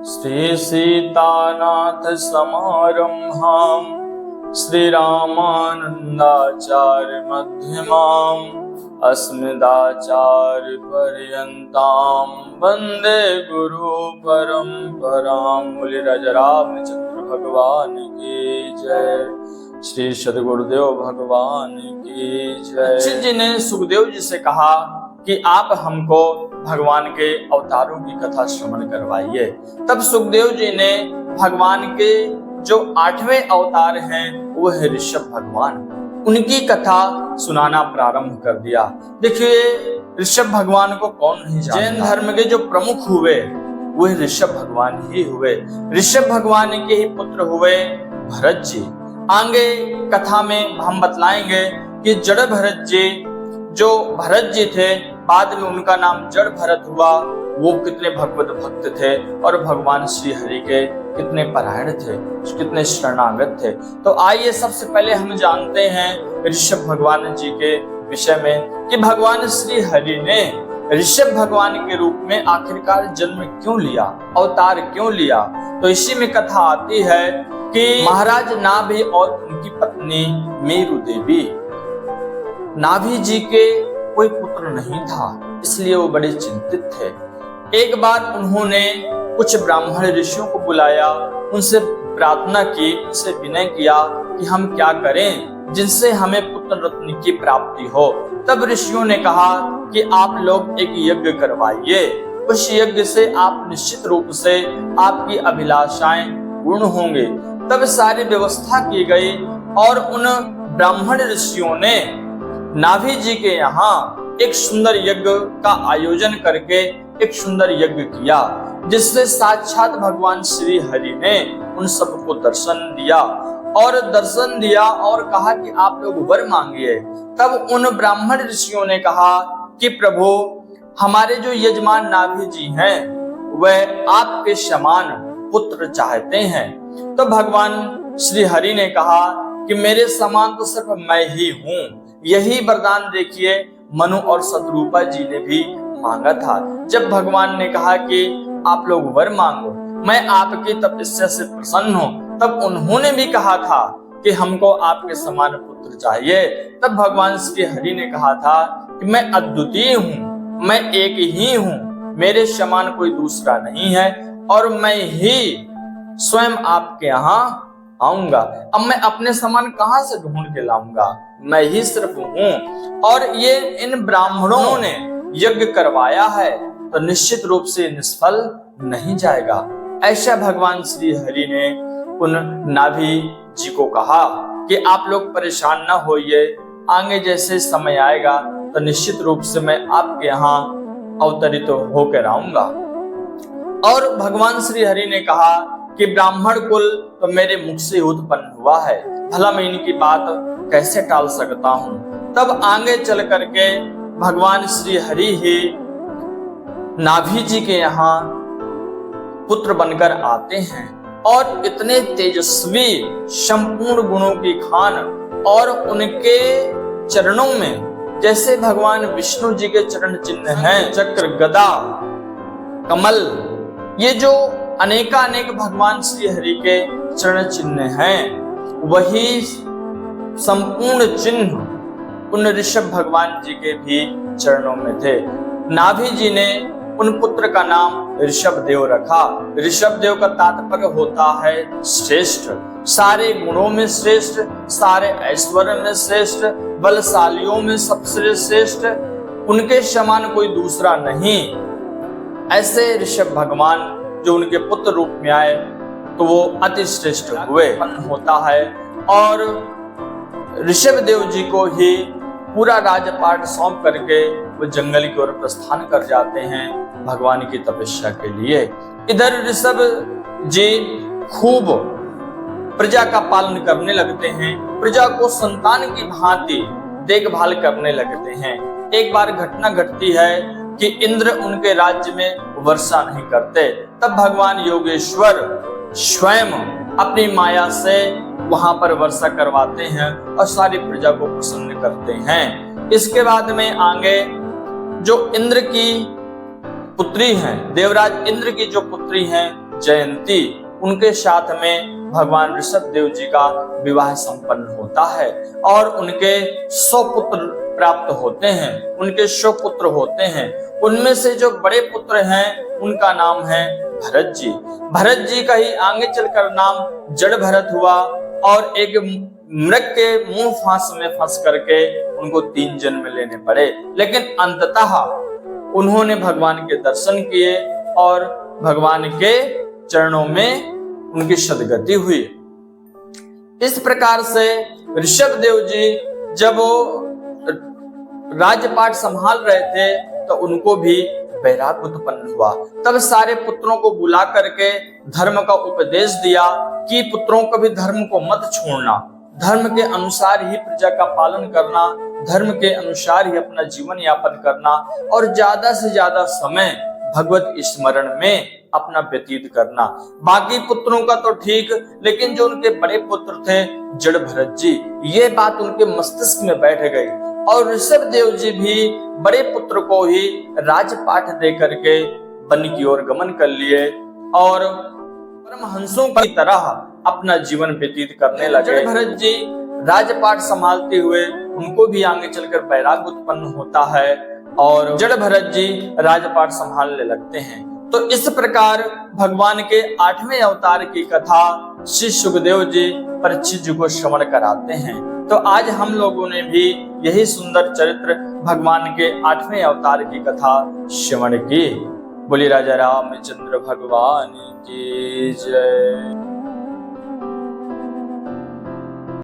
श्री सीतानाथ समारंभाम् श्री रामानंदाचार्य मध्यमाम् अस्मदाचार्य पर्यन्ताम् वंदे गुरु परंपराम्। बोले राजा रामचंद्र भगवान की जय। श्री सद्गुरुदेव भगवान की जय। श्री जी ने सुखदेव जी से कहा कि आप हमको भगवान के अवतारों की कथा श्रवण करवाइए। तब सुखदेव जी ने भगवान के जो 8वें अवतार हैं वो है ऋषभ भगवान, उनकी कथा सुनाना प्रारंभ कर दिया। देखिए ऋषभ भगवान को कौन नहीं जानता। जैन धर्म के जो प्रमुख हुए वो ऋषभ भगवान ही हुए। ऋषभ भगवान के ही पुत्र हुए भरत जी। आगे कथा में हम बतलाएंगे कि जड़ भरत जी, जो भरत जी थे, बाद में उनका नाम जड़ भरत हुआ, वो कितने भगवत भक्त थे और भगवान श्री हरि के कितने परायण थे, कितने शरणागत थे। तो आइए सबसे पहले हम जानते हैं ऋषभ भगवान जी के विषय में कि भगवान श्री हरि ने ऋषभ भगवान के रूप में आखिरकार जन्म क्यों लिया, अवतार क्यों लिया। तो इसी में कथा आती है कि महाराज नाभि और उनकी पत्नी मेरु देवी, नाभि जी के कोई पुत्र नहीं था, इसलिए वो बड़े चिंतित थे। एक बार उन्होंने कुछ ब्राह्मण ऋषियों को बुलाया, उनसे प्रार्थना की, उनसे विनय किया कि हम क्या करें जिनसे हमें पुत्र रत्न की प्राप्ति हो। तब ऋषियों ने कहा कि आप लोग एक यज्ञ करवाइए, उस यज्ञ से आप निश्चित रूप से आपकी अभिलाषाएं पूर्ण होंगे। तब सारी व्यवस्था की गई और उन ब्राह्मण ऋषियों ने नाभि जी के यहाँ एक सुंदर यज्ञ का आयोजन करके एक सुंदर यज्ञ किया, जिससे साक्षात भगवान श्री हरि ने उन सबको दर्शन दिया और कहा कि आप लोग वर मांगिए। तब उन ब्राह्मण ऋषियों ने कहा कि प्रभु, हमारे जो यजमान नाभि जी हैं वह आपके समान पुत्र चाहते हैं। तो भगवान श्री हरि ने कहा कि मेरे समान तो सिर्फ मैं ही हूँ। यही वरदान देखिए मनु और शत्रुपा जी ने भी मांगा था। जब भगवान ने कहा कि आप लोग वर मांगो, मैं आपकी तपस्या से प्रसन्न हूँ, तब उन्होंने भी कहा था कि हमको आपके समान पुत्र चाहिए। तब भगवान श्री हरि ने कहा था कि मैं अद्वितीय हूँ, मैं एक ही हूँ, मेरे समान कोई दूसरा नहीं है और मैं ही स्वयं आपके यहाँ आऊंगा। अब मैं अपने समान कहां से ढूंढ के लाऊंगा, मैं ही सिर्फ हूँ। और ये इन ब्राह्मणों ने यज्ञ करवाया है तो निश्चित रूप से निष्फल नहीं जाएगा। ऐसा भगवान श्री हरि ने उन नाभि जी को कहा कि आप लोग परेशान ना होइए, आगे जैसे समय आएगा तो निश्चित रूप से मैं आपके यहाँ अवतरित होकर आऊंगा। और भगवान श्री हरि ने कहा कि ब्राह्मण कुल तो मेरे मुख से उत्पन्न हुआ है, भला मैं इनकी बात कैसे टाल सकता हूँ। तब आगे चल करके भगवान श्री हरि ही नाभि जी के यहाँ पुत्र बनकर आते हैं और इतने तेजस्वी, संपूर्ण गुणों की खान, और उनके चरणों में जैसे भगवान विष्णु जी के चरण चिन्ह हैं, चक्र, गदा, कमल, ये जो अनेकानेक भगवान श्री हरि के चरण चिन्ह हैं, वही संपूर्ण चिन्ह उन ऋषभ भगवान जी के भी चरणों में थे। नाभि जी ने उन पुत्र का नाम ऋषभ देव रखा। ऋषभ देव का तात्पर्य होता है श्रेष्ठ, सारे गुणों में श्रेष्ठ, सारे ऐश्वर्य में श्रेष्ठ, बलशालियों में सबसे श्रेष्ठ, उनके समान कोई दूसरा नहीं। ऐसे ऋषभ भगवान जो उनके पुत्र रूप में आए तो वो अति श्रेष्ठ हुए होता है। और ऋषभ देव जी को ही पूरा राजपाट सौंप करके वो जंगल की ओर प्रस्थान कर जाते हैं भगवान की तपस्या के लिए। इधर ऋषभ जी खूब प्रजा का पालन करने लगते हैं, प्रजा को संतान की भांति देखभाल करने लगते हैं। एक बार घटना घटती है कि इंद्र उनके राज्य में वर्षा नहीं करते, तब भगवान योगेश्वर स्वयं अपनी माया से वहां पर वर्षा करवाते हैं और सारी प्रजा को प्रसन्न करते हैं। इसके बाद में आगे जो इंद्र की पुत्री हैं, देवराज इंद्र की जो पुत्री हैं जयंती उनके साथ में भगवान ऋषभ देव जी का विवाह संपन्न होता है और उनके 100 पुत्र प्राप्त होते हैं। उनके 100 पुत्र होते हैं। उनमें से जो बड़े पुत्र हैं उनका नाम है भरत जी। भरत जी का ही आगे चलकर नाम जड़ भरत हुआ और एक मृग के मुंह फांस में फंस करके उनको 3 जन्म लेने पड़े, लेकिन अंततः उन्होंने भगवान के दर्शन किए और भगवान के चरणों में उनकी सदगति हुई। इस प्रकार से ऋषभ देव जी जब वो राजपाट संभाल रहे थे तो उनको भी वैराग्य उत्पन्न हुआ। तब सारे पुत्रों को बुला करके धर्म का उपदेश दिया कि पुत्रों को भी धर्म को मत छोड़ना, धर्म के अनुसार ही प्रजा का पालन करना, धर्म के अनुसार ही अपना जीवन यापन करना और ज्यादा से ज्यादा समय भगवत स्मरण में अपना व्यतीत करना। बाकी पुत्रों का तो ठीक, लेकिन जो उनके बड़े पुत्र थे जड़ भरत जी, ये बात उनके मस्तिष्क में बैठ गई और ऋषभ देव जी भी बड़े पुत्र को ही राजपाट दे करके वन की ओर गमन कर लिए और परमहंसों की तरह अपना जीवन व्यतीत करने लगे। जड़ भरत जी राजपाट संभालते हुए उनको भी आगे चलकर वैराग्य उत्पन्न होता है और जड़ भरत जी राजपाट संभालने लगते हैं। तो इस प्रकार भगवान के 8वें अवतार की कथा श्री सुखदेव जी परीक्षित जी को श्रवण कराते हैं। तो आज हम लोगों ने भी यही सुंदर चरित्र भगवान के 8वें अवतार की कथा श्रवण की। बोलिए राजा रामचंद्र भगवान की जय।